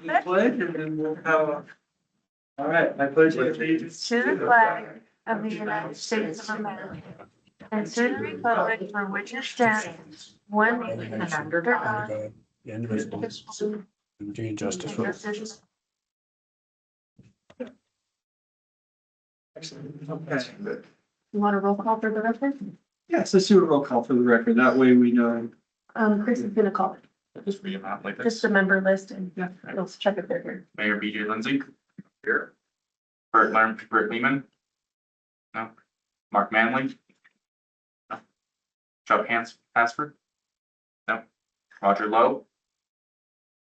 the pledge and then we'll have. All right, I pledge allegiance To the flag of the United States of America and to the republic for which it stands, one nation under God, Indivisible, indivisible, liberty and justice for all. justice. Excellent. Okay. You want a roll call for the record? Yes, let's do a roll call for the record. That way we know. Chris is gonna call it, Just read them out like just this. the member list and Yeah. let's check if they're here. Mayor BJ Lindsay. Here. Bert Lehman. No. Mark Manley. No. Chuck Hansford. No. Roger Lowe.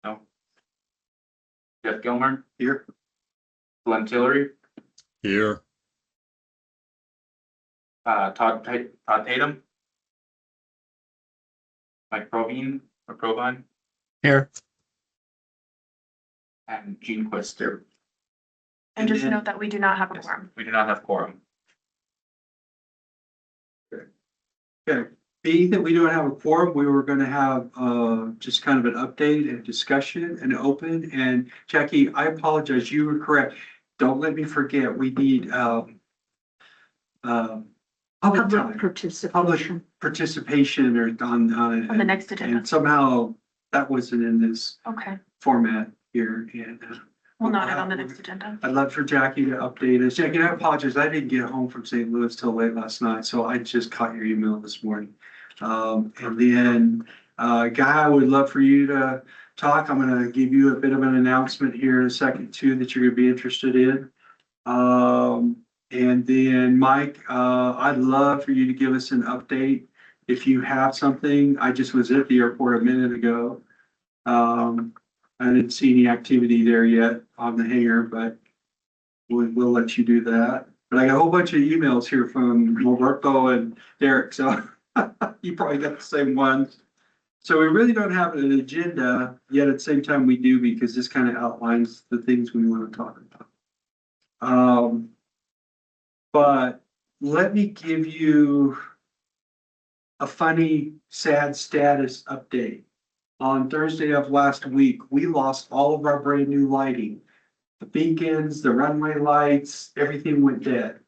No. Jeff Gilmer. Here. Glenn Tillery. Here. Todd Tatum. Mike Provine. Here. And Gene Quist here. And just then- note that we do not have a Yes, quorum. we do not have quorum. Okay, being that we don't have a quorum, we were gonna have just kind of an update and discussion and open. And Jackie, I apologize, you were correct. Don't let me forget, we need public Public time, public participation. participation or on On the next agenda. And somehow that wasn't in this Okay, format here. And we'll note it on the next agenda. I'd love for Jackie to update us. Jackie, I apologize. I didn't get home from St. Louis till late last night, so I just caught your email this morning. And then, Guy, I would love for you to talk. I'm gonna give you a bit of an announcement here in a second too, that you're gonna be interested in. And then Mike, I'd love for you to give us an update if you have something. I just was at the airport a minute ago. I didn't see any activity there yet on the hangar, but we'll let you do that. But I got a whole bunch of emails here from Roberto and Derek, so you probably got the same ones. So we really don't have an agenda yet. At the same time, we do, because this kind of outlines the things we want to talk about. But let me give you a funny, sad status update. On Thursday of last week, we lost all of our brand new lighting. The beacons, the runway lights, everything went dead.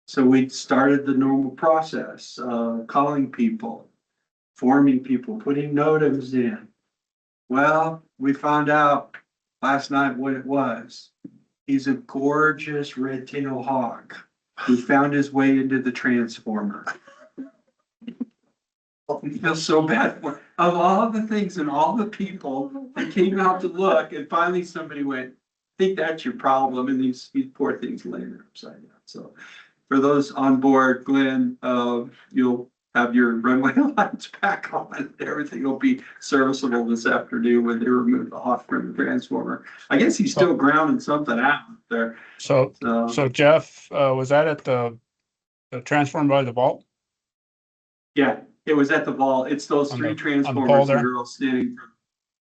So we started the normal process, calling people, forming people, putting notices in. Well, we found out last night what it was. He's a gorgeous red-tailed hawk who found his way into the transformer. I feel so bad for, of all the things and all the people that came out to look, and finally somebody went, I think that's your problem, and these poor things laying there upside down. So for those on board, Glenn, you'll have your runway lights back on. Everything will be serviceable this afternoon when they remove the hawk from the transformer. I guess he's still grounding something out there. So Jeff, was that at the transform by the vault? Yeah, it was at the vault. It's those On three the transformers pole that there? are all standing.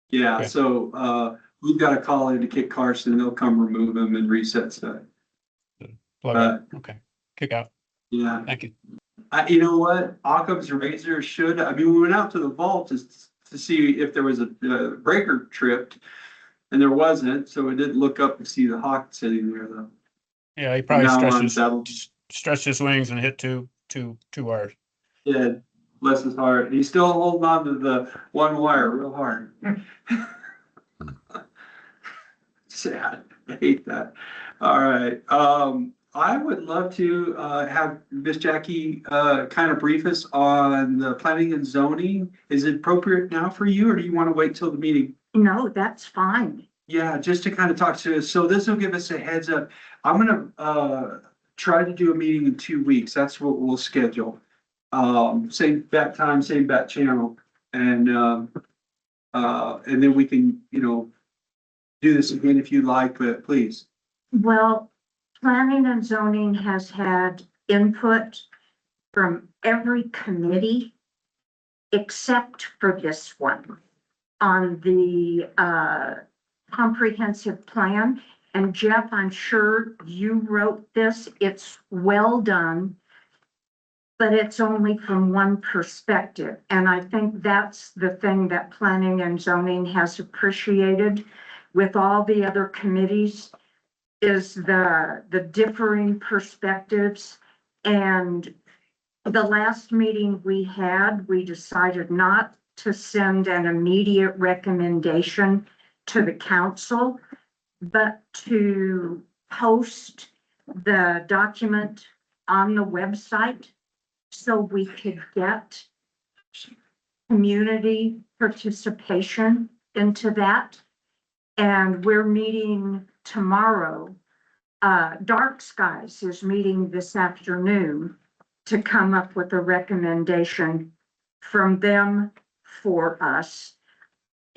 Yeah, Okay. so we've got to call in to Kit Carson. They'll come remove them and reset stuff. Plug it. Okay, kick out. Yeah, Thank you. you know what? Occam's razor should, I mean, we went out to the vault to see if there was a breaker tripped, and there wasn't, so we didn't look up to see the hawk sitting there though. Yeah, he probably Now on, stretched his wings and hit two wires. Yeah, bless his heart. He's still holding on to the one wire real hard. Sad. I hate that. All right. I would love to have Miss Jackie kind of brief us on the planning and zoning. Is it appropriate now for you, or do you want to wait till the meeting? No, that's fine. Yeah, just to kind of talk to us. So this will give us a heads up. I'm gonna try to do a meeting in 2 weeks. That's what we'll schedule. Same bat time, same bat channel, and then we can, do this again if you like, but please. Well, planning and zoning has had input from every committee except for this one on the comprehensive plan. And Jeff, I'm sure you wrote this. It's well done, but it's only from one perspective. And I think that's the thing that planning and zoning has appreciated. with all the other committees is the differing perspectives. And the last meeting we had, we decided not to send an immediate recommendation to the council, but to post the document on the website so we could get community participation into that. And we're meeting tomorrow. Dark Skies is meeting this afternoon to come up with a recommendation from them for us.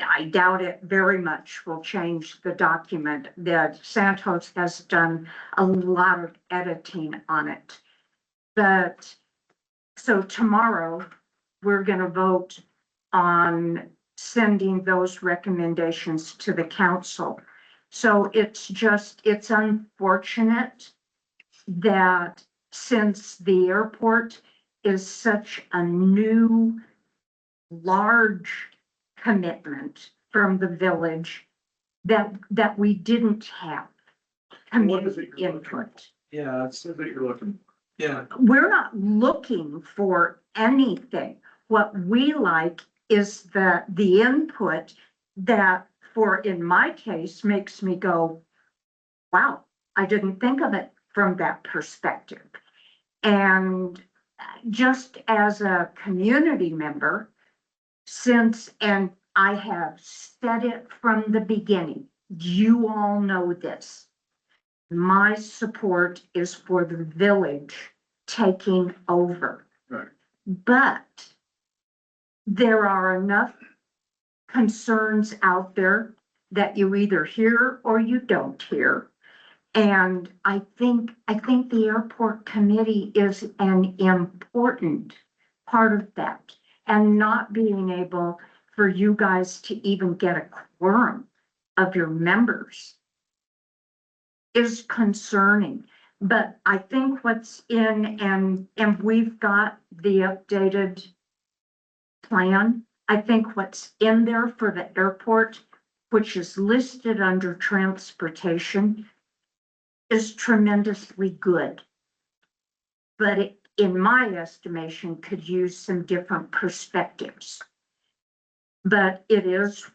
I doubt it very much will change the document. That Santos has done a lot of editing on it. But so tomorrow, we're gonna vote on sending those recommendations to the council. So it's unfortunate that since the airport is such a new, large commitment from the village, that we didn't have community input. Yeah, it's, Says that you're looking. yeah, We're not looking for anything. What we like is the input that, for in my case, makes me go, wow, I didn't think of it from that perspective. And just as a community member, and I have said it from the beginning, you all know this. My support is for the village taking over. Right. But there are enough concerns out there that you either hear or you don't hear. And I think the airport committee is an important part of that. And not being able for you guys to even get a quorum of your members is concerning. But I think what's in, and we've got the updated plan. I think what's in there for the airport, which is listed under transportation, is tremendously good. But it, in my estimation, could use some different perspectives. But it is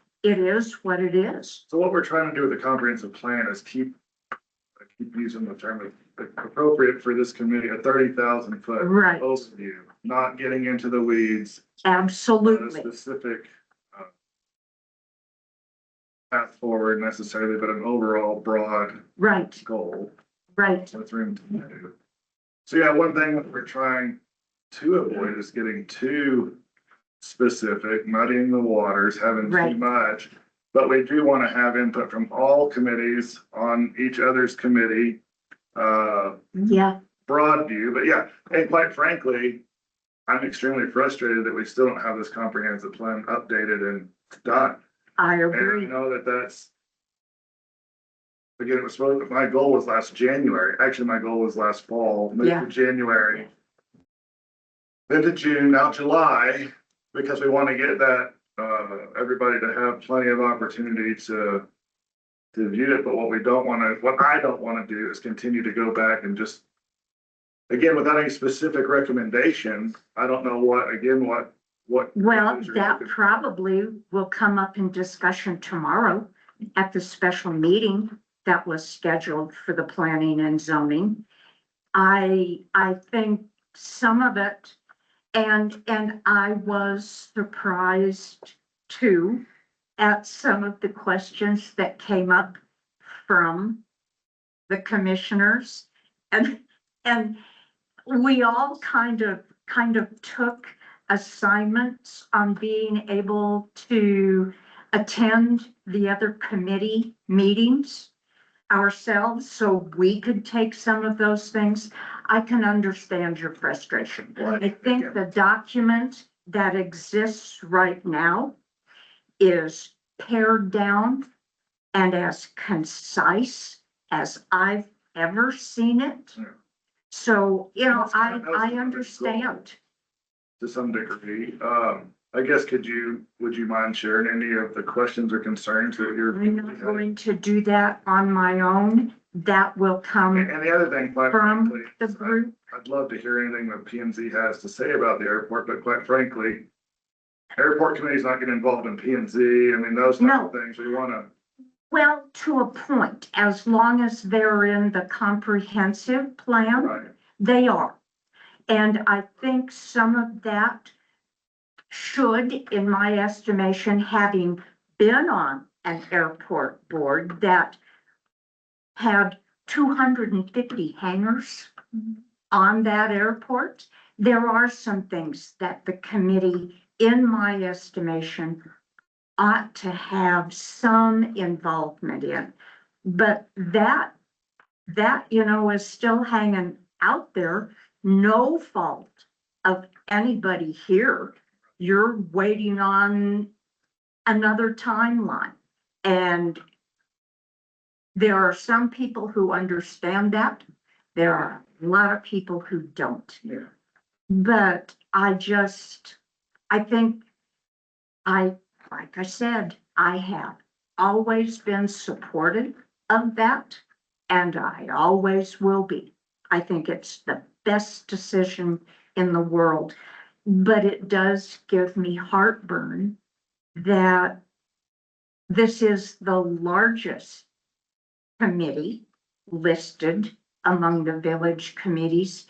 what it is. So what we're trying to do with the comprehensive plan is I keep using the term appropriate for this committee, a 30,000 foot Right, overview, not getting into the weeds. Not a absolutely. specific path forward necessarily, but an overall broad Right, goal right, with room to move. So yeah, one thing that we're trying to avoid is getting too specific, muddying the waters, having too Right. much. But we do want to have input from all committees on each other's committee, yeah, broad view, but yeah, and quite frankly, I'm extremely frustrated that we still don't have this comprehensive plan updated and done. I And I agree. know that that's, again, it was supposed, my goal was last January. Actually, my goal was last fall, moved Yeah. to January. Then to June, now July, because we want to get that, everybody to have plenty of opportunity to view it. But what I don't want to do is continue to go back and just, again, without any specific recommendation, I don't know what Well, you're that looking for. probably will come up in discussion tomorrow at the special meeting that was scheduled for the planning and zoning. I think some of it, and I was surprised too at some of the questions that came up from the commissioners. And we all kind of took assignments on being able to attend the other committee meetings ourselves, so we could take some of those things. I can understand your frustration. I think the document that exists right now is pared down and as concise as I've ever seen it. Yeah. So, you know, That's kind of- I understand. To some degree, I guess would you mind sharing any of the questions or concerns that you're? I'm not going to do that on my own. That will come And the other thing, quite from frankly, the group. I'd love to hear anything that P and Z has to say about the airport, but quite frankly, airport committee's not getting involved in P and Z. I mean, those type of things, we wanna. Well, to a point, as long as they're in the comprehensive plan, Right. they are. And I think some of that should, in my estimation, having been on an airport board that had 250 hangars on that airport, there are some things that the committee, in my estimation, ought to have some involvement in. But that, is still hanging out there, no fault of anybody here. You're waiting on another timeline. And there are some people who understand that. There are a lot of people who don't. Yeah. But I think like I said, I have always been supportive of that, and I always will be. I think it's the best decision in the world, but it does give me heartburn that this is the largest committee listed among the village committees,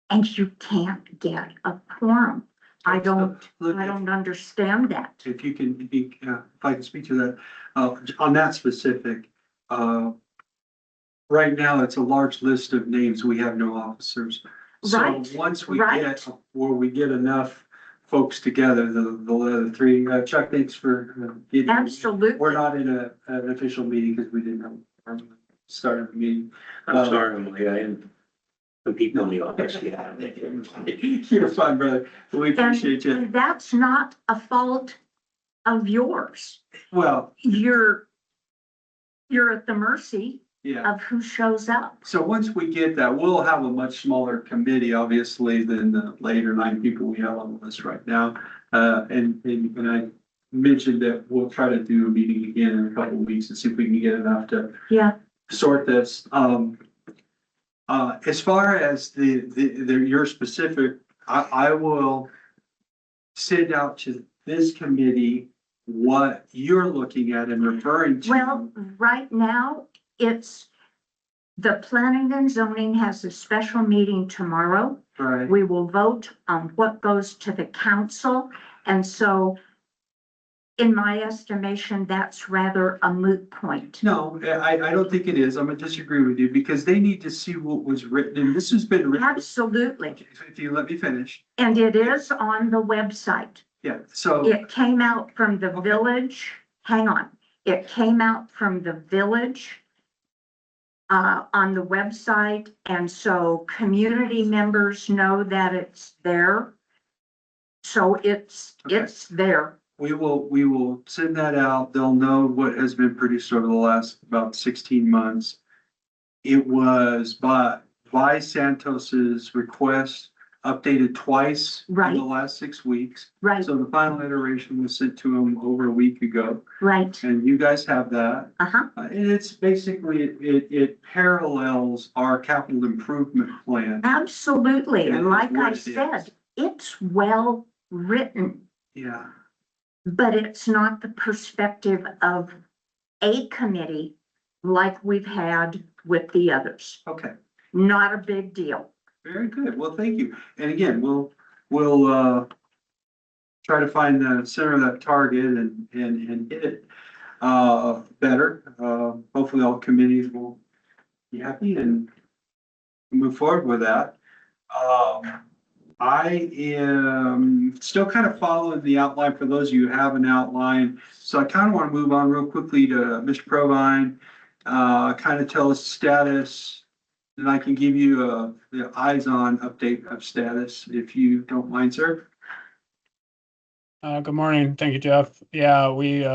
and you can't get a quorum. I don't understand that. If you can, if I can speak to that, on that specific, right now, it's a large list of names. We have no officers. So Right, once we right. get, where we get enough folks together, the three, Chuck, thanks for getting. Absolutely. We're not in an official meeting because we didn't know, start of the meeting. I'm sorry, Emily, I am the people in the office, yeah. You're fine, brother. We appreciate you. And that's not a fault of yours. Well, You're at the mercy yeah. of who shows up. So once we get that, we'll have a much smaller committee, obviously, than the later 9 people we have on the list right now. And I mentioned that we'll try to do a meeting again in a couple of weeks and see if we can get enough to Yeah, sort this. As far as your specific, I will send out to this committee what you're looking at and referring to. well, right now, it's the planning and zoning has a special meeting tomorrow. Right. We will vote on what goes to the council. And so in my estimation, that's rather a moot point. No, I don't think it is. I'm gonna disagree with you because they need to see what was written, and this has been written. Absolutely. If you let me finish. And it is on the website. Yeah, so, It came out from the Okay. village. Hang on. It came out from the village on the website. And so community members know that it's there. So it's there. we will send that out. They'll know what has been produced over the last about 16 months. It was by Santos's request, updated twice in Right. the last 6 weeks. Right, So the final iteration was sent to them over a week ago, right. and you guys have that. Uh-huh. And it's basically, it parallels our capital improvement plan. Absolutely. It And is like what I it is. said, it's well written, Yeah, but it's not the perspective of a committee like we've had with the others. okay, Not a big deal. very good. Well, thank you. And again, we'll try to find the center of that target and hit it better. Hopefully all committees will be happy and move forward with that. I am still kind of following the outline for those of you who have an outline. So I kind of want to move on real quickly to Mr. Provine, kind of tell us status. And I can give you the eyes-on update of status if you don't mind, sir. Good morning. Thank you, Jeff. Yeah, we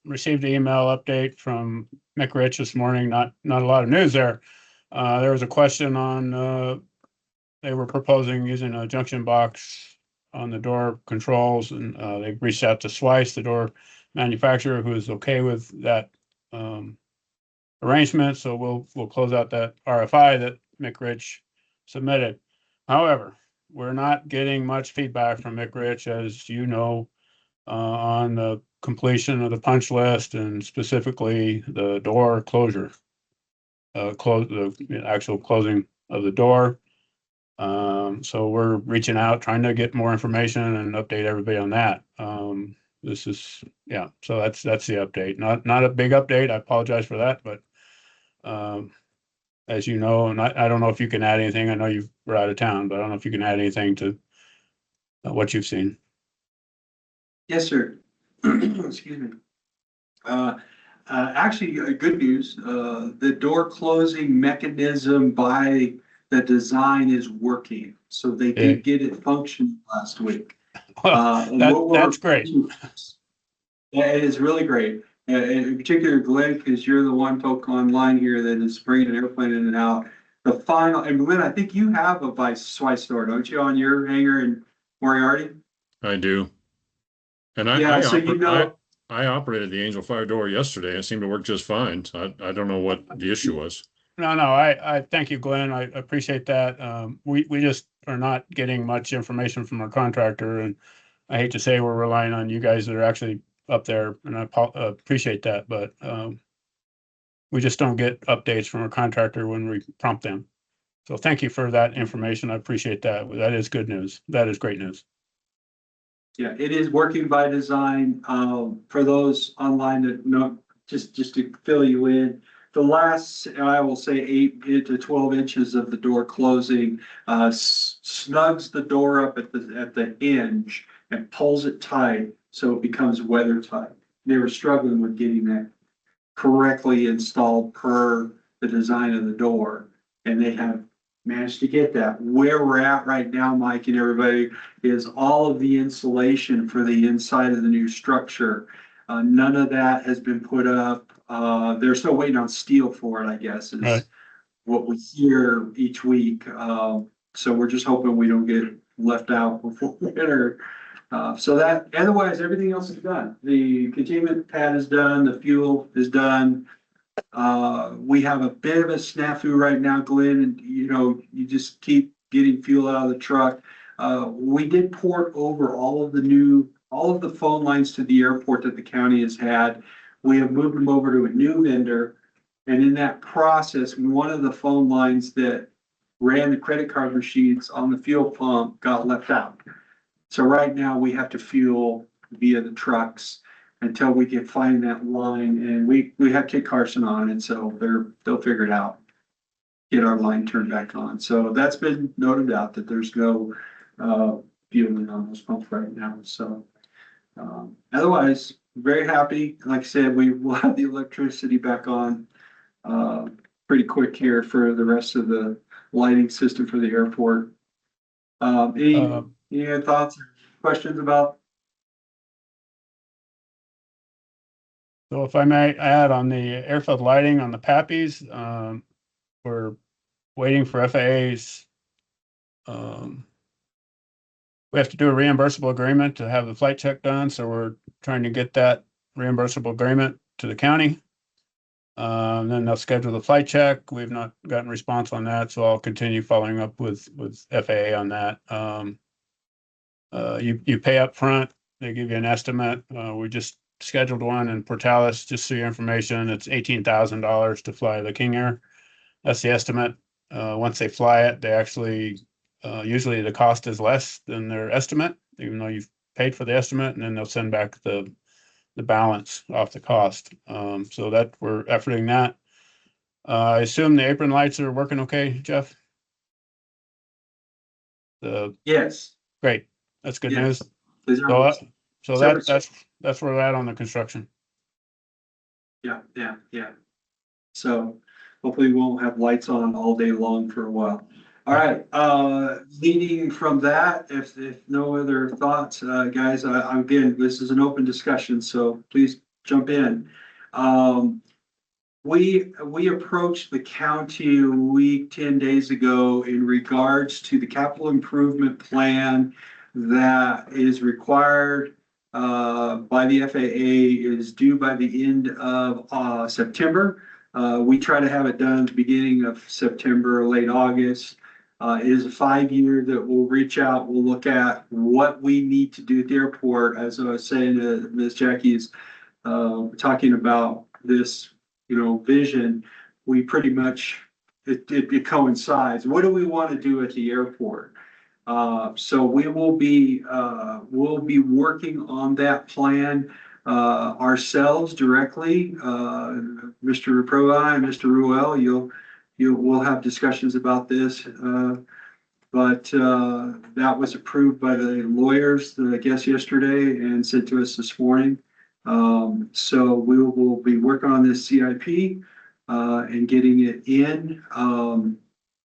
received an email update from Mick Rich this morning. Not a lot of news there. There was a question on they were proposing using a junction box on the door controls, and they've reached out to Swice, the door manufacturer, who is okay with that arrangement. So we'll close out that RFI that Mick Rich submitted. However, we're not getting much feedback from Mick Rich, as you know, on the completion of the punch list and specifically the door closure. The actual closing of the door. So we're reaching out, trying to get more information and update everybody on that. This is, yeah, so that's the update. Not a big update. I apologize for that, but as you know, and I don't know if you can add anything. I know you were out of town, but I don't know if you can add anything to what you've seen. Yes, sir. Excuse me. Actually, good news, the door closing mechanism by the design is working. So they did get it functioning last week. And That's great. Yeah, it is really great. In particular, Glenn, because you're the one folk online here that is bringing an airplane in and out. The final, and Glenn, I think you have a Swice store, don't you, on your hangar in Moriarty? I do. And Yeah, so you know. I operated the Angel Fire door yesterday. It seemed to work just fine. So I don't know what the issue was. No, I thank you, Glenn. I appreciate that. We just are not getting much information from our contractor, and I hate to say we're relying on you guys that are actually up there, and I appreciate that, but we just don't get updates from our contractor when we prompt them. So thank you for that information. I appreciate that. That is good news. That is great news. Yeah, it is working by design. For those online that know, just to fill you in, the last, I will say 8 to 12 inches of the door closing, snugs the door up at the hinge and pulls it tight so it becomes weather tight. They were struggling with getting that correctly installed per the design of the door, and they have managed to get that. Where we're at right now, Mike and everybody, is all of the insulation for the inside of the new structure. None of that has been put up. They're still waiting on steel for it, I guess, is Right. what we hear each week. So we're just hoping we don't get left out before winter. So that, otherwise, everything else is done. The containment pad is done, the fuel is done. We have a bit of a snafu right now, Glenn, and you just keep getting fuel out of the truck. We did port over all of the phone lines to the airport that the county has had. We have moved them over to a new vendor. And in that process, one of the phone lines that ran the credit card machines on the fuel pump got left out. So right now we have to fuel via the trucks until we can find that line, and we have Kit Carson on, and so they'll figure it out. Get our line turned back on. So that's been noted out that there's no fueling on those pumps right now. So otherwise, very happy. Like I said, we will have the electricity back on pretty quick here for the rest of the lighting system for the airport. Any other thoughts, questions about? So if I may add on the airfield lighting on the PAPIs, we're waiting for FAA's. We have to do a reimbursable agreement to have the flight check done, so we're trying to get that reimbursable agreement to the county. Then they'll schedule the flight check. We've not gotten response on that, so I'll continue following up with FAA on that. You pay up front. They give you an estimate. We just scheduled one in Portales, just so your information. It's $18,000 to fly the King Air. That's the estimate. Once they fly it, they actually usually the cost is less than their estimate, even though you've paid for the estimate, and then they'll send back the balance off the cost. So that we're efforting that. I assume the apron lights are working okay, Jeff? Yes. Great. That's good Yes. news. So that's where we're at on the construction. Yeah. So hopefully we won't have lights on all day long for a while. All right, leading from that, if no other thoughts, guys, again, this is an open discussion, so please jump in. We approached the county a week, 10 days ago in regards to the capital improvement plan that is required by the FAA is due by the end of September. We try to have it done at the beginning of September or late August. It is a 5-year that we'll reach out, we'll look at what we need to do at the airport. As I was saying, Ms. Jackie is talking about this, vision. We pretty much, it coincides. What do we want to do at the airport? So we'll be working on that plan ourselves directly. Mr. Reprovi and Mr. Ruel, we'll have discussions about this. But that was approved by the lawyers, I guess, yesterday and sent to us this morning. So we will be working on this CIP and getting it in.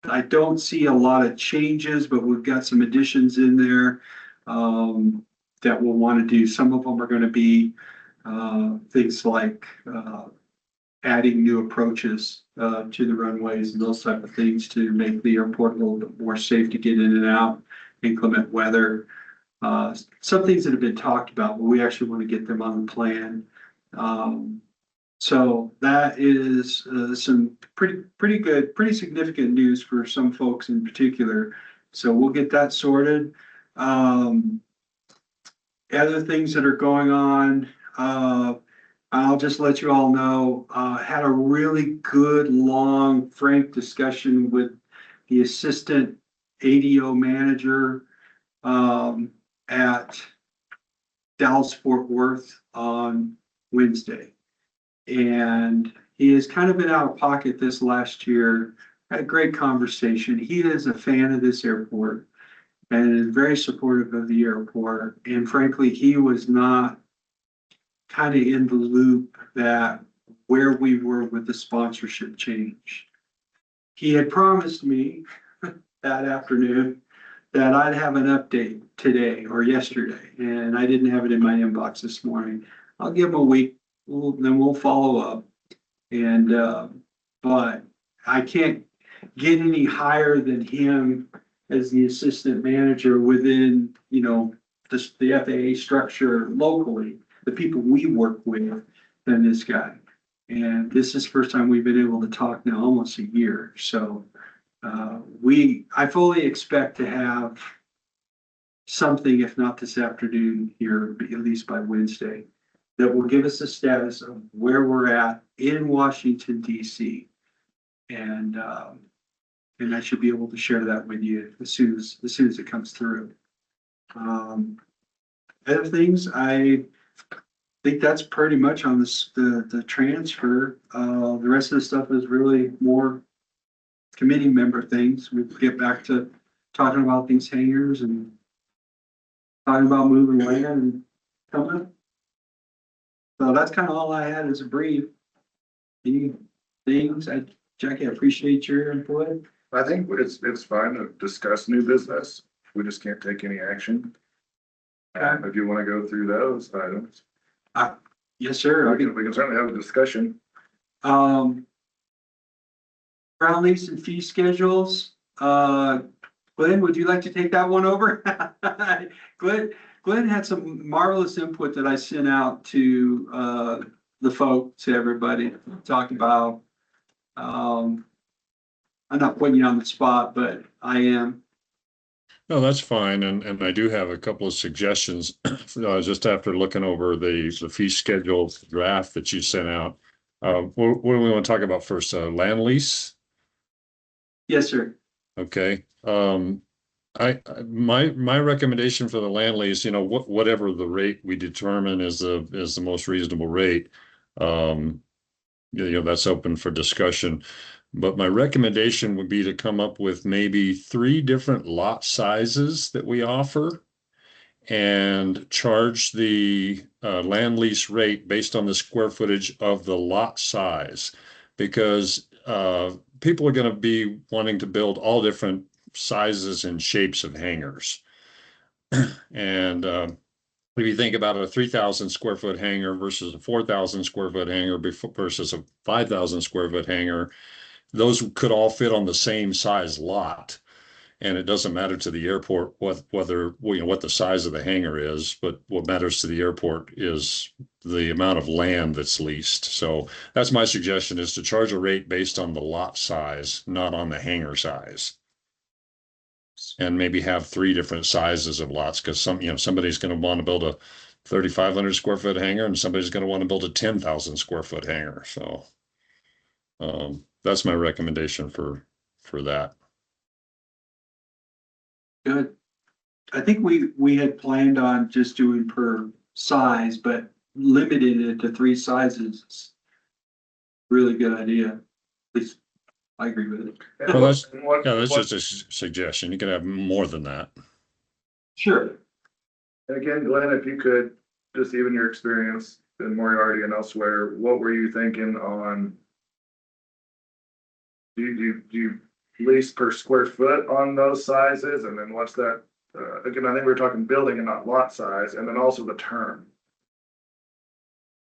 I don't see a lot of changes, but we've got some additions in there that we'll want to do. Some of them are going to be things like adding new approaches to the runways and those type of things to make the airport a little bit more safe to get in and out, inclement weather. Some things that have been talked about, but we actually want to get them on the plan. So that is some pretty good, pretty significant news for some folks in particular. So we'll get that sorted. Other things that are going on, I'll just let you all know, had a really good, long, frank discussion with the assistant ADO manager at Dallas Fort Worth on Wednesday. And he has kind of been out of pocket this last year. Had a great conversation. He is a fan of this airport and is very supportive of the airport. And frankly, he was not kind of in the loop that where we were with the sponsorship change. He had promised me that afternoon that I'd have an update today or yesterday, and I didn't have it in my inbox this morning. I'll give him a week. Then we'll follow up. And, but I can't get any higher than him as the assistant manager within, the FAA structure locally, the people we work with, than this guy. And this is the first time we've been able to talk now almost a year. So, I fully expect to have something, if not this afternoon here, at least by Wednesday, that will give us a status of where we're at in Washington, DC. And I should be able to share that with you as soon as it comes through. Other things, I think that's pretty much on the transfer. The rest of the stuff is really more committee member things. We get back to talking about these hangars and talking about moving land and coming. So that's kind of all I had as a brief. Any things? Jackie, I appreciate your input. I think it's fine to discuss new business. We just can't take any action. If you want to go through those items, Yes, sir. we can certainly have a discussion. Ground lease and fee schedules. Glenn, would you like to take that one over? Glenn had some marvelous input that I sent out to the folks, to everybody, talk about. I'm not putting you on the spot, but I am. No, that's fine. And I do have a couple of suggestions just after looking over the fee schedule draft that you sent out. What do we want to talk about first? Land lease? Yes, sir. Okay. My recommendation for the land lease, whatever the rate we determine is the most reasonable rate. That's open for discussion. But my recommendation would be to come up with maybe 3 different lot sizes that we offer and charge the land lease rate based on the square footage of the lot size, because people are going to be wanting to build all different sizes and shapes of hangars. And if you think about a 3,000 square foot hangar versus a 4,000 square foot hangar versus a 5,000 square foot hangar, those could all fit on the same size lot. And it doesn't matter to the airport whether, what the size of the hangar is, but what matters to the airport is the amount of land that's leased. So that's my suggestion, is to charge a rate based on the lot size, not on the hangar size. And maybe have 3 different sizes of lots, because somebody's going to want to build a 3,500 square foot hangar and somebody's going to want to build a 10,000 square foot hangar. So that's my recommendation for that. Good. I think we had planned on just doing per size, but limited it to 3 sizes. Is really good idea. At least I agree with it. And Well, that's what- Yeah, that's what- just a suggestion. You can have more than that. Sure. And again, Glenn, if you could, just even your experience in Moriarty and elsewhere, what were you thinking on? Do you lease per square foot on those sizes? And then what's that? Again, I think we were talking building and not lot size, and then also the term.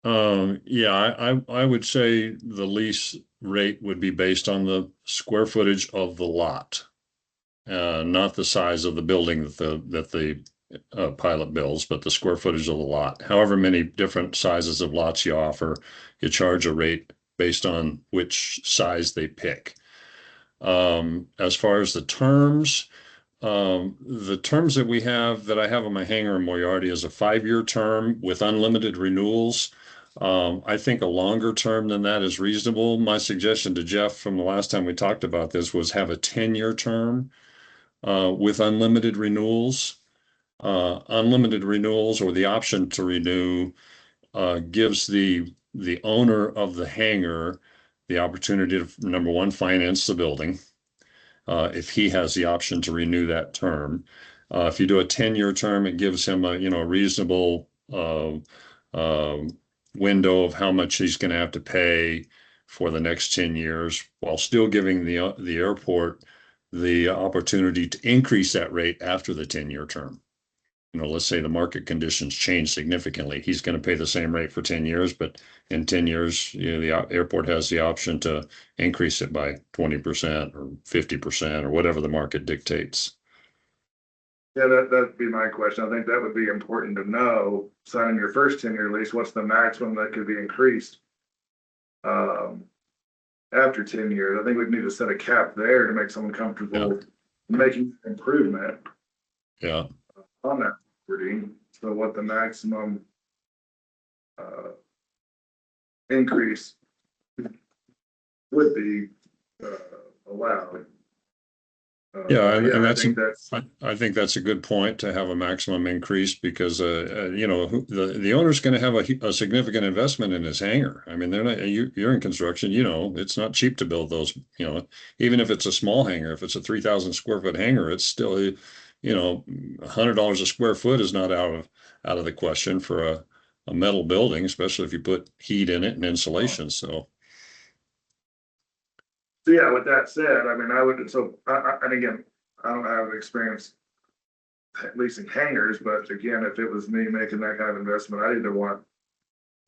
Yeah, I would say the lease rate would be based on the square footage of the lot. Not the size of the building that the pilot builds, but the square footage of the lot. However many different sizes of lots you offer, you charge a rate based on which size they pick. As far as the terms that I have on my hangar in Moriarty is a 5-year term with unlimited renewals. I think a longer term than that is reasonable. My suggestion to Jeff from the last time we talked about this was have a 10-year term with unlimited renewals. Unlimited renewals, or the option to renew, gives the owner of the hangar the opportunity to, number one, finance the building, if he has the option to renew that term. If you do a 10-year term, it gives him a reasonable window of how much he's going to have to pay for the next 10 years, while still giving the airport the opportunity to increase that rate after the 10-year term. Let's say the market conditions change significantly. He's going to pay the same rate for 10 years, but in 10 years, the airport has the option to increase it by 20% or 50% or whatever the market dictates. Yeah, that'd be my question. I think that would be important to know, signing your first 10-year lease, what's the maximum that could be increased? After 10 years, I think we'd need to set a cap there to make someone comfortable making improvement. Yeah. On that property. So what the maximum increase would be allowed. Yeah, and I that's think that's I think that's a good point, to have a maximum increase, because the owner's going to have a significant investment in his hangar. I mean, they're not you're in construction, it's not cheap to build those. Even if it's a small hangar, if it's a 3,000 square foot hangar, it's still $100 a square foot is not out of the question for a metal building, especially if you put heat in it and insulation. So yeah, with that said, I mean, and again, I don't have experience leasing hangars, but again, if it was me making that kind of investment, I'd either want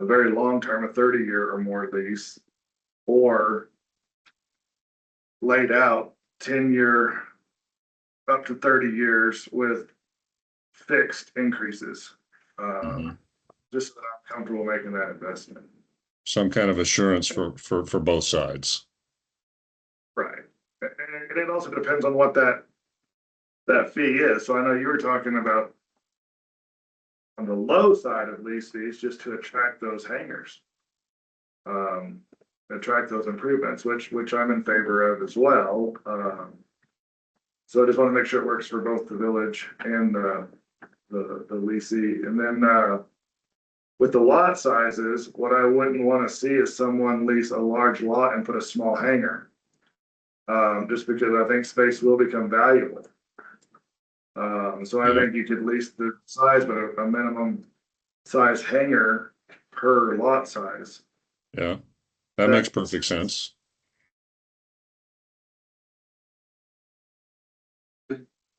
a very long term, a 30-year or more lease, or laid out 10-year up to 30 years with fixed increases. Just so that I'm comfortable making that investment. some kind of assurance for both sides. Right. And it also depends on what that fee is. So I know you were talking about on the low side of lease fees, just to attract those hangars. Attract those improvements, which I'm in favor of as well. So I just want to make sure it works for both the village and the leasee. And then with the lot sizes, what I wouldn't want to see is someone lease a large lot and put a small hangar. Just because I think space will become valuable. So I think you could lease the size, but a minimum size hangar per lot size. Yeah, that makes perfect sense.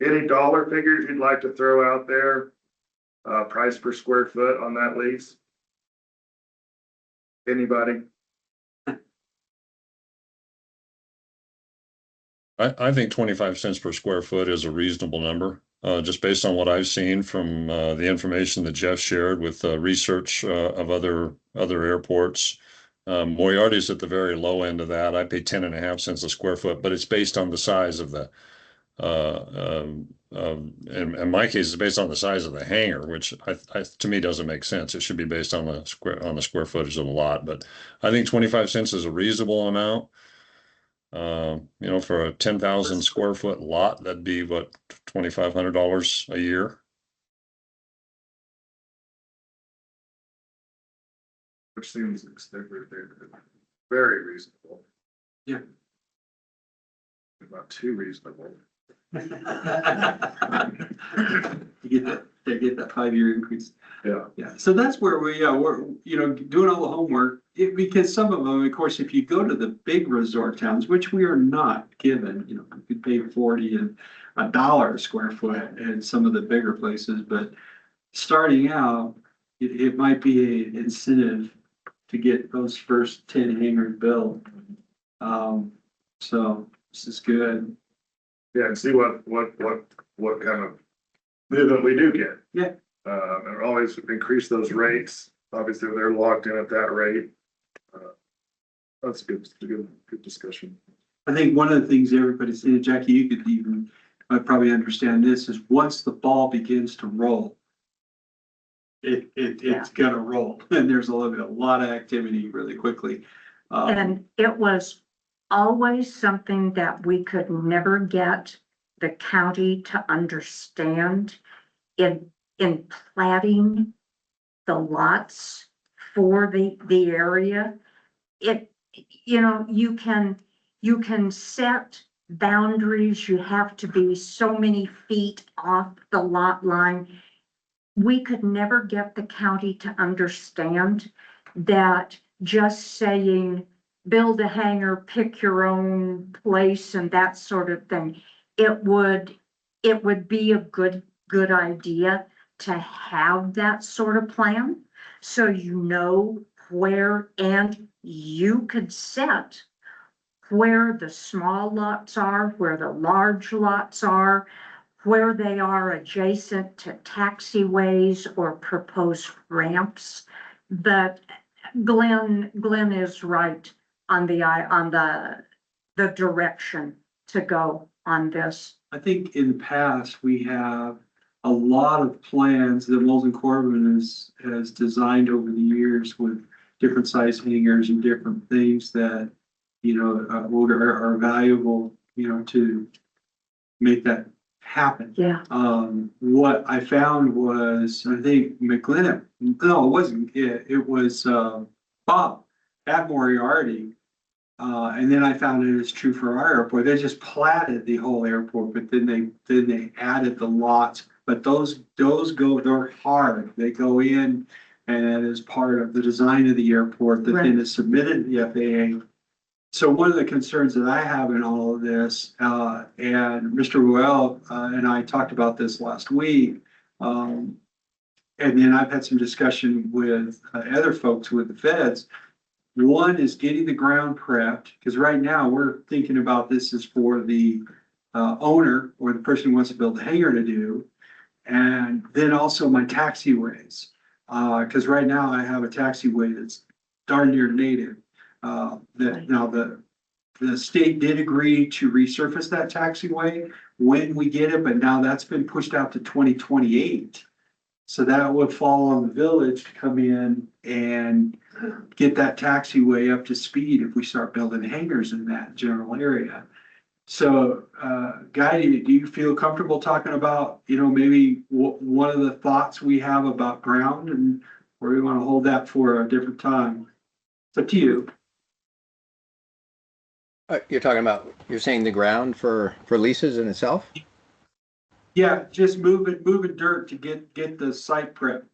Any dollar figures you'd like to throw out there? Price per square foot on that lease? Anybody? I think 25 cents per square foot is a reasonable number, just based on what I've seen from the information that Jeff shared with research of other airports. Moriarty's at the very low end of that. I pay 10.5 cents a square foot, but it's based on the size of the in my case, it's based on the size of the hangar, which to me doesn't make sense. It should be based on the square footage of the lot. But I think 25 cents is a reasonable amount. For a 10,000 square foot lot, that'd be what, $2,500 a year. Which seems very reasonable. Yeah. Not too reasonable. You get that 5-year increase. Yeah. Yeah, so that's where we're, doing all the homework, because some of them, of course, if you go to the big resort towns, which we are not given, you could pay 40 and $1 a square foot in some of the bigger places, but starting out, it might be an incentive to get those first 10 hangars built. So this is good. Yeah, and see what kind of movement we do get. Yeah. And always increase those rates. Obviously, they're locked in at that rate. That's good, good discussion. I think one of the things everybody's saying, Jackie, you could even probably understand this, is once the ball begins to roll, it's gonna roll, and there's a lot of activity really quickly. And it was always something that we could never get the county to understand in platting the lots for the area. You can set boundaries, you have to be so many feet off the lot line. We could never get the county to understand that just saying, build a hangar, pick your own place and that sort of thing. It would be a good idea to have that sort of plan. So where, and you could set where the small lots are, where the large lots are, where they are adjacent to taxiways or proposed ramps. But Glenn is right on the direction to go on this. I think in the past, we have a lot of plans that Molson Corbin has designed over the years with different size hangars and different things that, are valuable, to make that happen. Yeah. What I found was, I think McGlynn, no, it wasn't, it was, Bob at Moriarty. And then I found it is true for our airport. They just platted the whole airport, but then they added the lots. But they're hard. They go in, and as part of the design of the airport that then is submitted to the FAA. So one of the concerns that I have in all of this, and Mr. Ruel and I talked about this last week, and then I've had some discussion with other folks with the feds. One is getting the ground prepped, because right now we're thinking about this as for the owner or the person who wants to build a hangar to do. And then also my taxiways, because right now I have a taxiway that's darn near native. Now the state did agree to resurface that taxiway when we get it, but now that's been pushed out to 2028. So that would fall on the village to come in and get that taxiway up to speed if we start building hangars in that general area. So, Guy, do you feel comfortable talking about, maybe one of the thoughts we have about ground, and or we want to hold that for a different time? It's up to you. You're saying the ground for leases in itself? Yeah, just moving dirt to get the site prep.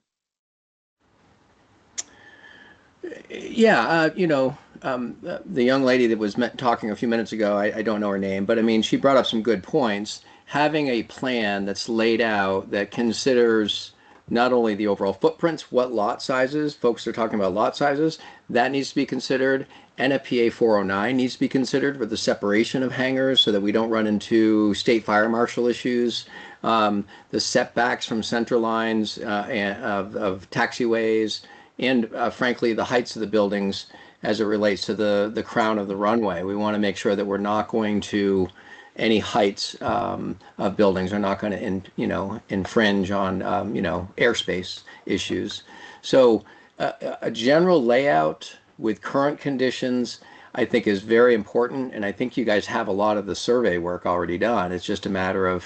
Yeah, the young lady that was talking a few minutes ago, I don't know her name, but I mean, she brought up some good points. Having a plan that's laid out that considers not only the overall footprints, what lot sizes, folks are talking about lot sizes, that needs to be considered. NFPA 409 needs to be considered for the separation of hangars so that we don't run into state fire marshal issues. The setbacks from center lines of taxiways, and frankly, the heights of the buildings as it relates to the crown of the runway. We want to make sure that we're not going to any heights of buildings are not going to, infringe on, airspace issues. So a general layout with current conditions, I think, is very important. And I think you guys have a lot of the survey work already done. It's just a matter of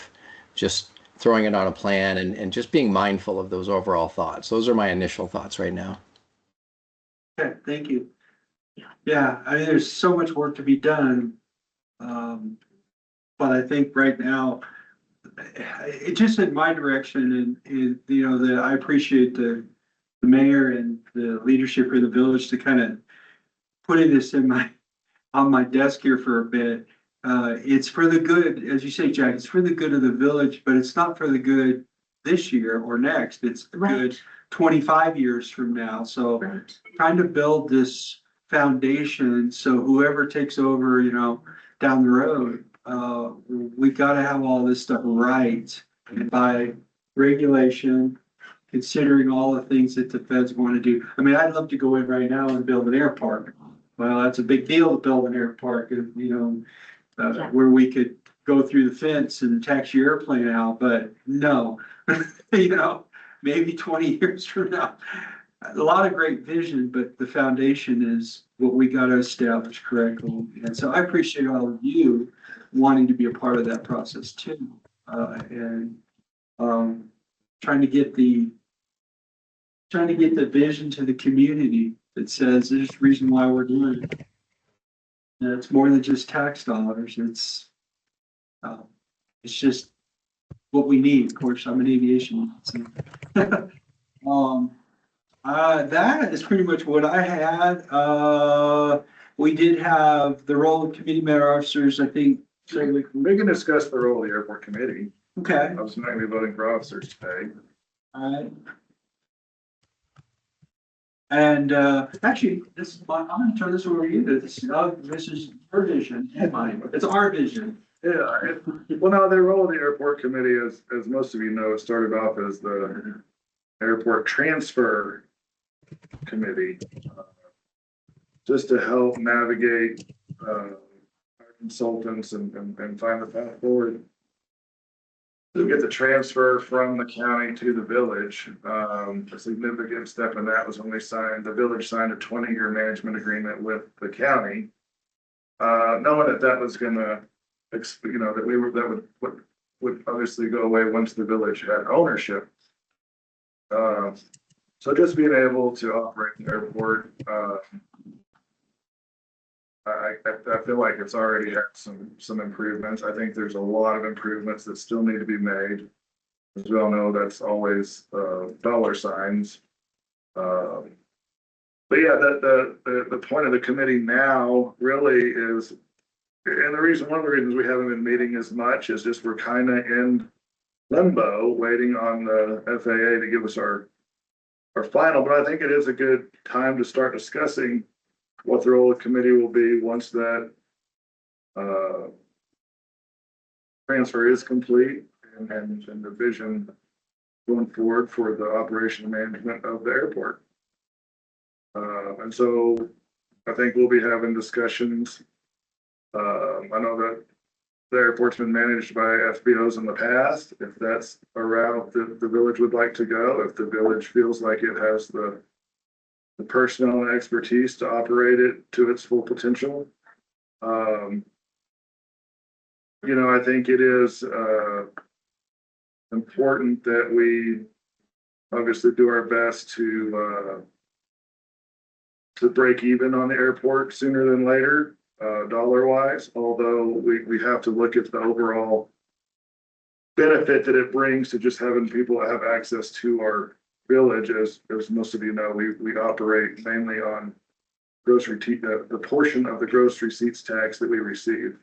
just throwing it on a plan and just being mindful of those overall thoughts. Those are my initial thoughts right now. Okay, thank you. Yeah, I mean, there's so much work to be done. But I think right now, it just in my direction and I appreciate the mayor and the leadership of the village to kind of putting this on my desk here for a bit. It's for the good, as you say, Jack, it's for the good of the village, but it's not for the good this year or next. It's the good 25 years from now. So trying to build this foundation so whoever takes over, down the road, we got to have all this stuff right. And by regulation, considering all the things that the feds want to do. I mean, I'd love to go in right now and build an air park. Well, that's a big deal to build an air park, where we could go through the fence and tax your airplane out, but no, maybe 20 years from now. A lot of great vision, but the foundation is what we got to establish correctly. And so I appreciate all of you wanting to be a part of that process too. And trying to get the vision to the community that says there's a reason why we're doing it. And it's more than just tax dollars. It's just what we need. Of course, I'm an aviation. That is pretty much what I had. We did have the role of committee member officers, I think. We can discuss the role of the airport committee. Okay. I was not going to be voting for officers today. All right. And actually, I'm going to turn this over to you. This is her vision and mine. It's our vision. Yeah. Well, no, the role of the airport committee, as most of you know, it started off as the airport transfer committee, just to help navigate our consultants and find the path forward to get the transfer from the county to the village. A significant step in that was when the village signed a 20-year management agreement with the county, knowing that was going to, that would obviously go away once the village had ownership. So just being able to operate the airport, I feel like it's already had some improvements. I think there's a lot of improvements that still need to be made. As we all know, that's always dollar signs. But yeah, the point of the committee now really is, and one of the reasons we haven't been meeting as much is just we're kind of in limbo, waiting on the FAA to give us our final. But I think it is a good time to start discussing what the role of the committee will be once that transfer is complete and the vision going forward for the operation and management of the airport. And so I think we'll be having discussions. I know that the airport's been managed by FBOs in the past. If that's a route that the village would like to go, if the village feels like it has the personnel and expertise to operate it to its full potential. I think it is important that we obviously do our best to break even on the airport sooner than later, dollar wise, although we have to look at the overall benefit that it brings to just having people have access to our village. As most of you know, we operate mainly on the portion of the gross receipts tax that we receive.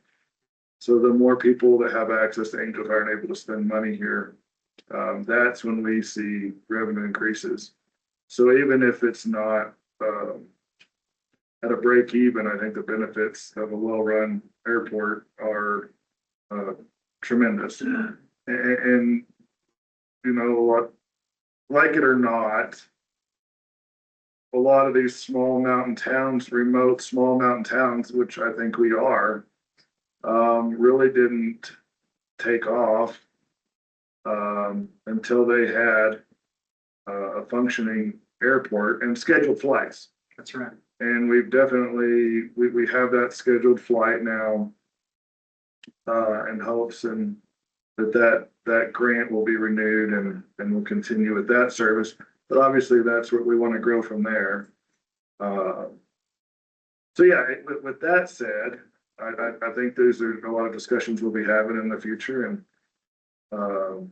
So the more people that have access to Angel Fire and able to spend money here, that's when we see revenue increases. So even if it's not, at a break even, I think the benefits of a well-run airport are, tremendous. And, you know what, like it or not, a lot of these small mountain towns, remote small mountain towns, which I think we are, really didn't take off until they had a functioning airport and scheduled flights. That's right. And we've definitely, we have that scheduled flight now, in hopes and that grant will be renewed and we'll continue with that service. But obviously, that's what we want to grow from there. So yeah, with that said, I think there's a lot of discussions we'll be having in the future, and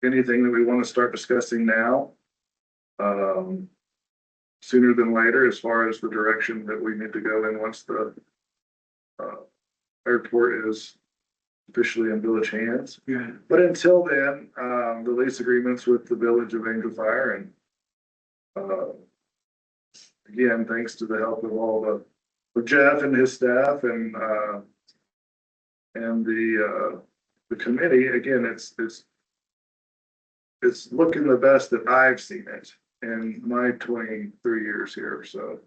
anything that we want to start discussing now, sooner than later, as far as the direction that we need to go in once the airport is officially in village hands. Yeah. But until then, the lease agreements with the village of Angel Fire, and again, thanks to the help of with Jeff and his staff and the committee, again, it's looking the best that I've seen it in my 23 years here. So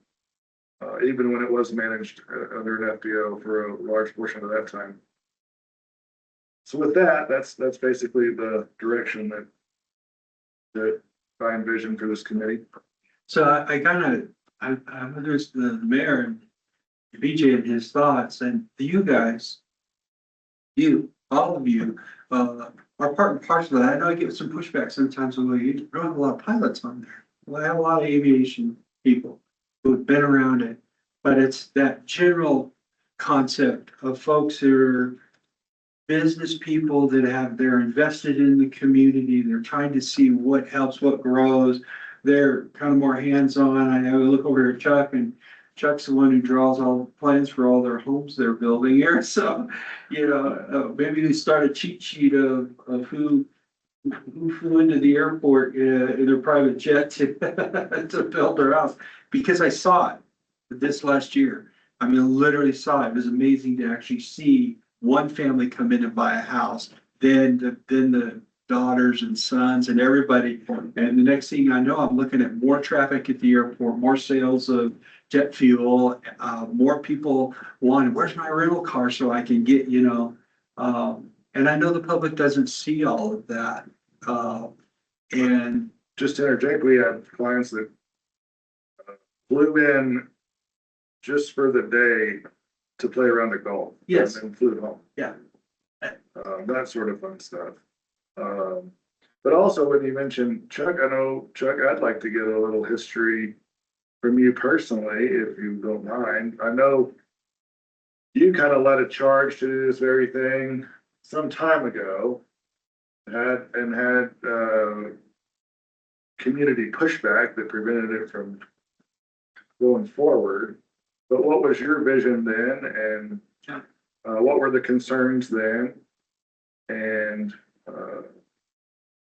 even when it was managed under an FBO for a large portion of that time. So with that, that's basically the direction that I envision for this committee. So I understood the mayor and BJ and his thoughts, and you guys, all of you, are part and parcel of that. I know I get some pushback sometimes when you don't have a lot of pilots on there. Well, I have a lot of aviation people who have been around it, but it's that general concept of folks who are business people they're invested in the community. They're trying to see what helps, what grows. They're kind of more hands-on. I know, look over here at Chuck, and Chuck's the one who draws all the plans for all their homes they're building here. So, maybe we start a cheat sheet of who flew into the airport in their private jet to build their house, because I saw it this last year. I mean, literally saw it. It was amazing to actually see one family come in and buy a house, then the daughters and sons and everybody. And the next thing I know, I'm looking at more traffic at the airport, more sales of jet fuel, more people wanting, where's my rental car so I can get, and I know the public doesn't see all of that. And Just to interject, we have clients that flew in just for the day to play around the golf. Yes. And then flew home. Yeah. That sort of fun stuff. But also when you mentioned Chuck, I'd like to get a little history from you personally, if you don't mind. I know you kind of led a charge to do this very thing some time ago, had community pushback that prevented it from going forward. But what was your vision then, and what were the concerns then, and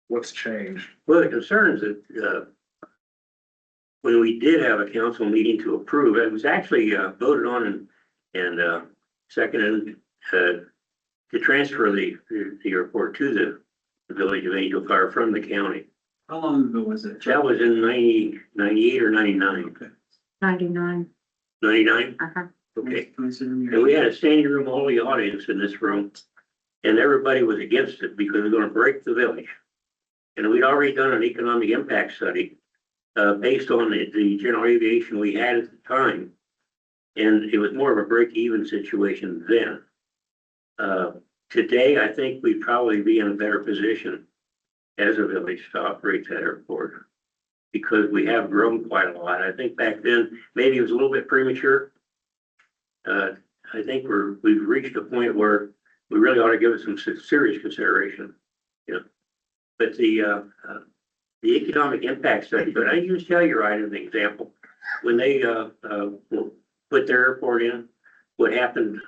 what's changed? Well, the concern is that when we did have a council meeting to approve, it was actually voted on and seconded to transfer the airport to the village of Angel Fire from the county. how long ago was it? That was in 98 or 99. Okay. 99. 99? Uh-huh. Okay. And And we had a standing room, all the audience in this room, and everybody was against it because they're gonna break the village. And we'd already done an economic impact study, based on the general aviation we had at the time. And it was more of a break-even situation then. Today, I think we'd probably be in a better position as a village to operate that airport, because we have grown quite a lot. I think back then, maybe it was a little bit premature. I think we've reached a point where we really ought to give it some serious consideration. But the economic impact study, but I use Telluride as an example. When they put their airport in, what happened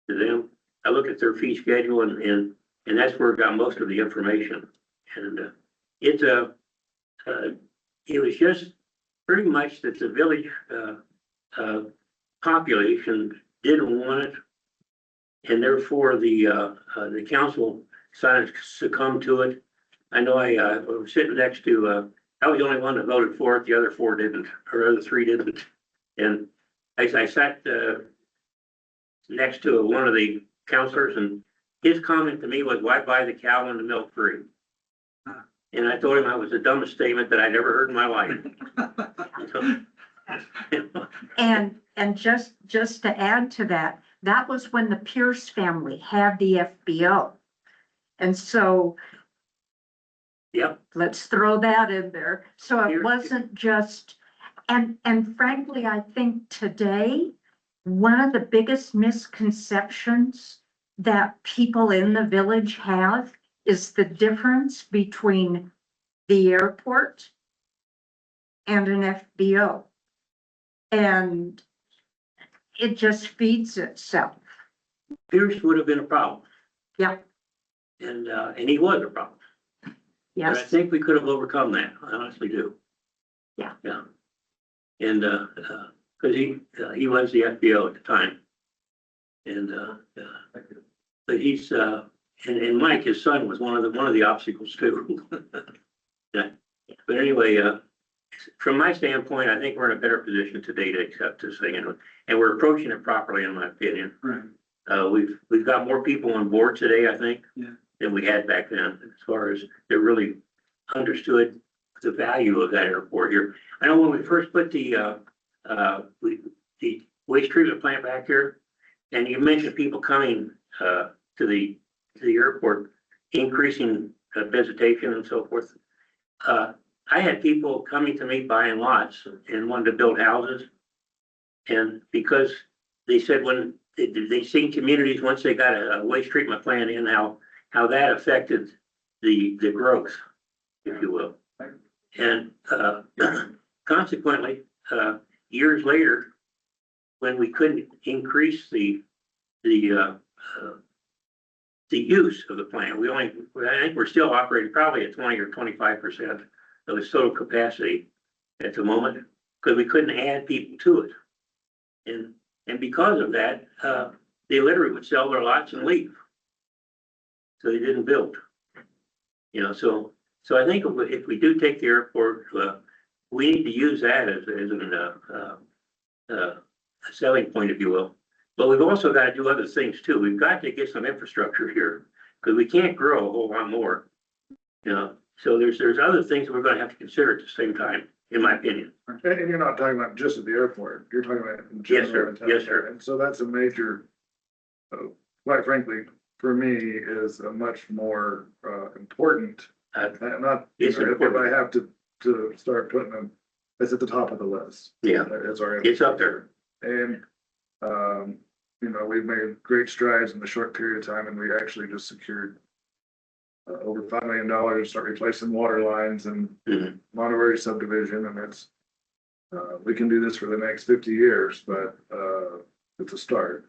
to them? I look at their fee schedule and And that's where it got most of the information. And it's a, it was just pretty much that the village population didn't want it. And therefore the council decided to succumb to it. I know I was sitting next to, I was the only one that voted for it. The other four didn't, or the other three didn't. And I sat next to one of the counselors, and his comment to me was, why buy the cow when the milk free? And I told him I was the dumbest statement that I'd ever heard in my life. And just to add to that, that was when the Pierce family had the FBO. And so Yep, let's throw that in there. So it Here- wasn't just, and frankly, I think today, one of the biggest misconceptions that people in the village have is the difference between the airport and an FBO. And it just feeds itself. Pierce would have been a problem. Yep, And he was a problem. But I yes, think we could have overcome that. I honestly do. Yeah. Yeah. And, cause he was the FBO at the time. And, but he's, and Mike, his son, was one of the obstacles too. Yeah. But anyway, from my standpoint, I think we're in a better position today to accept this thing, and we're approaching it properly, in my opinion. Right. We've got more people on board today, I think. Yeah. Than we had back then, as far as they really understood the value of that airport here. I know when we first put the waste treatment plant back here, and you mentioned people coming, to the airport, increasing visitation and so forth. I had people coming to me buying lots and wanted to build houses. And because they said when they seen communities, once they got a waste treatment plant in, how that affected the growth, if you will. And consequently, years later, when we couldn't increase the use of the plant, I think we're still operating probably at 20 or 25% of its total capacity at the moment, because we couldn't add people to it. And because of that, they literally would sell their lots and leave. So they didn't build. You know, so I think if we do take the airport, we need to use that as a selling point, if you will. But we've also got to do other things too. We've got to get some infrastructure here, because we can't grow a whole lot more. You know, so there's other things that we're going to have to consider at the same time, in my opinion. And you're not talking about just at the airport, you're talking about in Yes, general. sir. in town. Yes, sir. And so that's a major, quite frankly, for me, is a much more important, not, It's if I important. have to start putting them, it's at the top of the list. Yeah, It's our. it's up there. And, you know, we've made great strides in the short period of time, and we actually just secured over $5 million to start replacing water lines and Mhm. Monterey subdivision, and it's, we can do this for the next 50 years, but, it's a start.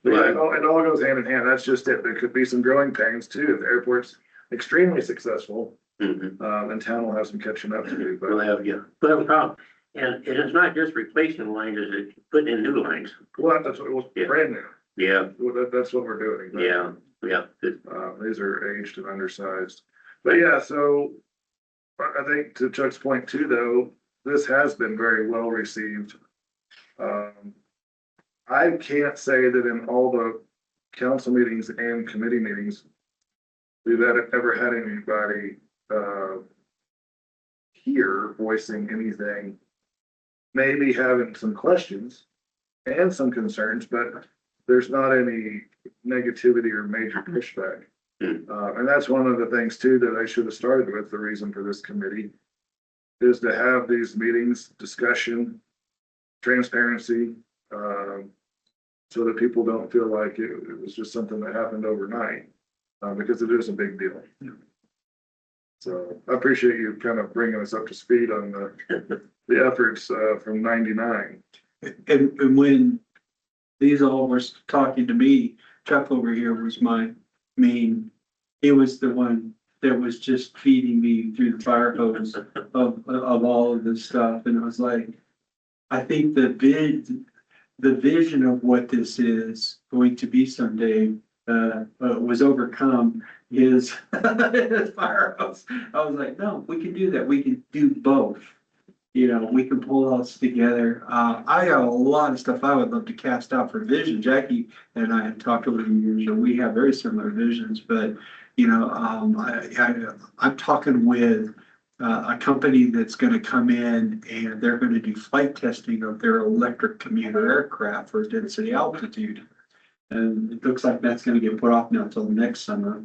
But yeah, it all goes hand in hand. That's just it. There could be some growing pains too. If the airport's extremely successful, Mhm. and town will have some catching up to do, but. We'll have a problem. And it's not just replacing lines, it's putting in new lines. Well, that's what it was, Yeah. brand new. Yeah, Well, that's what we're doing. yeah, yeah. Good. These are aged and undersized. But yeah, so I think to Chuck's point too, though, this has been very well received. I can't say that in all the council meetings and committee meetings, we've ever had anybody here voicing anything, maybe having some questions and some concerns, but there's not any negativity or major pushback. And that's one of the things too that I should have started with. The reason for this committee is to have these meetings, discussion, transparency, so that people don't feel like it was just something that happened overnight, because it is a big deal. So I appreciate you kind of bringing us up to speed on the efforts from '99. And when these all were talking to me, Chuck over here was my main He was the one that was just feeding me through the fire hose of all of this stuff. And it was like, I think the vision of what this is going to be someday, was overcome is his fire hose. I was like, no, we can do that. We can do both. You know, we can pull us together. I got a lot of stuff I would love to cast out for vision. Jackie and I have talked over the years, and we have very similar visions, but, you know, I'm talking with a company that's gonna come in and they're gonna do flight testing of their electric commuter aircraft for density altitude. And it looks like that's gonna get put off now until next summer,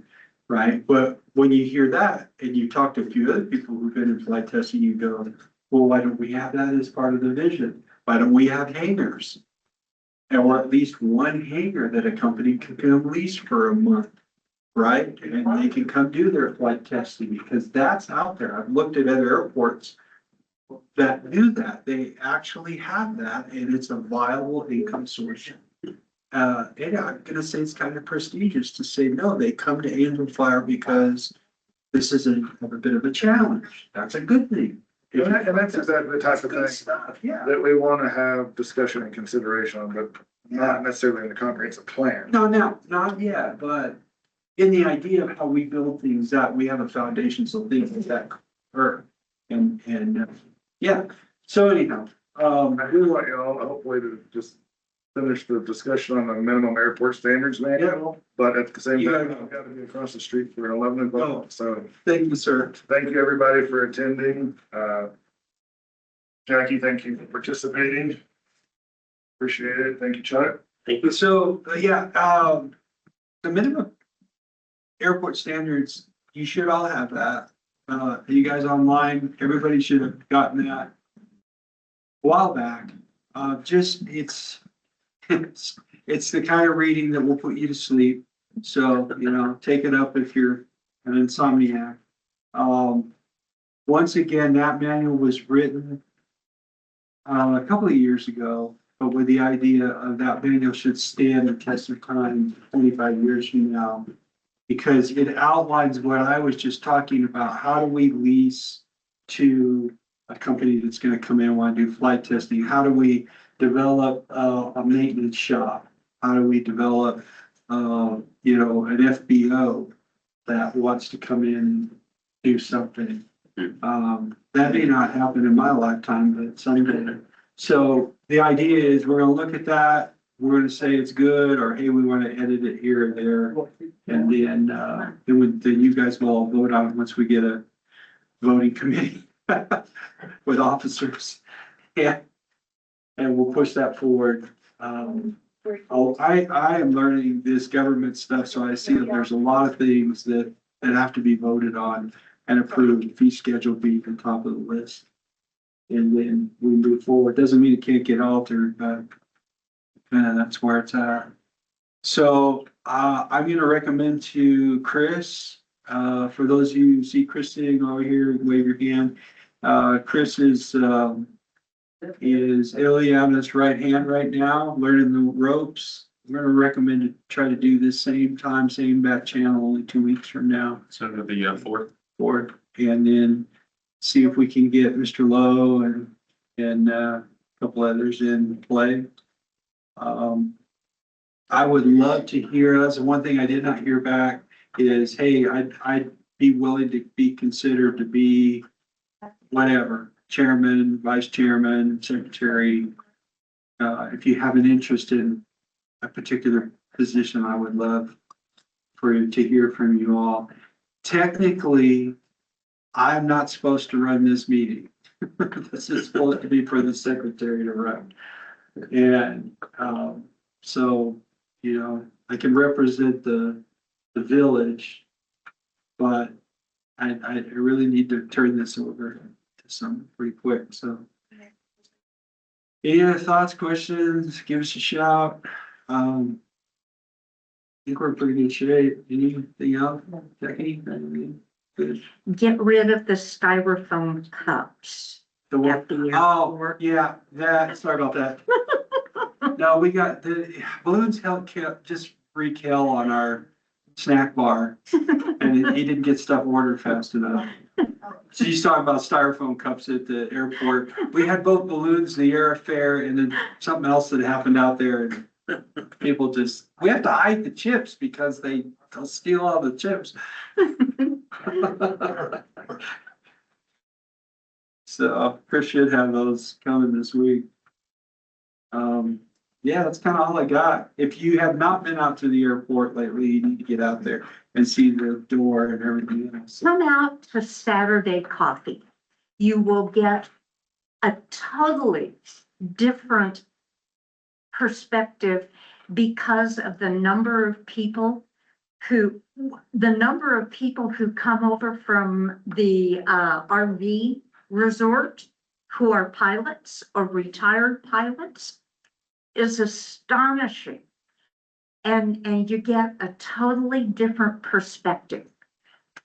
right? But when you hear that and you talk to a few other people who've been in flight testing, you go, well, why don't we have that as part of the vision? Why don't we have hangars? Or at least one hangar that a company can come lease for a month, right? And they can come do their flight testing because that's out there. I've looked at other airports that do that. They actually have that and it's a viable income source. And I'm gonna say it's kind of prestigious to say, no, they come to Angel Fire because this is a bit of a challenge. That's a good thing. And that's exactly the type of Good thing stuff, yeah. that we want to have discussion and consideration on, but not necessarily in the comprehensive plan. No, not yet, but in the idea of how we build things out, we have a foundation, so things like that occur. Yeah, so anyhow, I do want you all hopefully to just finish the discussion on the minimum airport standards manual, but at the same You time, gotta go. I've got to be across the street for 11 o'clock. So thank you, sir. thank you, everybody, for attending. Jackie, thank you for participating. Appreciate it. Thank you, Chuck. Thank you. So, yeah, the minimum airport standards, you should all have that. You guys online, everybody should have gotten that a while back. It's the kind of reading that will put you to sleep. So, you know, take it up if you're an insomniac. Once again, that manual was written a couple of years ago, but with the idea of that manual should stand the test of time 25 years from now. Because it outlines what I was just talking about. How do we lease to a company that's gonna come in and wanna do flight testing? How do we develop a maintenance shop? How do we develop, you know, an FBO that wants to come in and do something? That may not happen in my lifetime, but someday. So the idea is we're gonna look at that. We're gonna say it's good, or hey, we wanna edit it here or there. And then you guys will all vote on it once we get a voting committee with officers. Yeah. And we'll push that forward. I am learning this government stuff, so I see that there's a lot of things that have to be voted on and approved, fee schedule being on top of the list. And then we move forward. Doesn't mean it can't get altered, but that's where it's at. So I'm gonna recommend to Chris, for those of you who see Chris sitting over here, wave your hand. Chris is Eliana's right hand right now, learning the ropes. I'm gonna recommend to try to do this same time, same back channel, only 2 weeks from now. So it'll be Fourth, and then see if we can get Mr. Lowe and a couple others in play. I would love to hear us. One thing I did not hear back is, hey, I'd be willing to be considered to be whatever, chairman, vice chairman, secretary. If you have an interest in a particular position, I would love to hear from you all. Technically, I'm not supposed to run this meeting. This is supposed to be for the secretary to run. And so, you know, I can represent the village, but I really need to turn this over to someone pretty quick, so. Any other thoughts, questions? Give us a shout. I think we're in pretty good shape. Anything else, Jackie? Anything? Good. Get rid of the styrofoam cups The one- at the Oh, airport. yeah, sorry about that. No, we got the balloons just wreak hell on our snack bar and he didn't get stuff ordered fast enough. So he's talking about styrofoam cups at the airport. We had both balloons, the airfare, and then something else that happened out there. And people just, we have to hide the chips because they'll steal all the chips. So Chris should have those coming this week. Yeah, that's kind of all I got. If you have not been out to the airport lately, you need to get out there and see the door and everything else. Come out to Saturday coffee. You will get a totally different perspective because of the number of people who come over from the RV resort who are pilots or retired pilots is astonishing. And you get a totally different perspective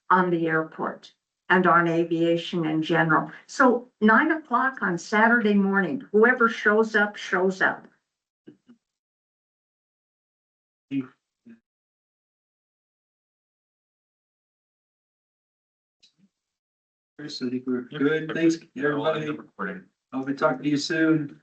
on the airport and on aviation in general. So 9 o'clock on Saturday morning, whoever shows up, shows up. Chris, I think we're good. Thanks, everybody. Recording. I'll be talking to you soon.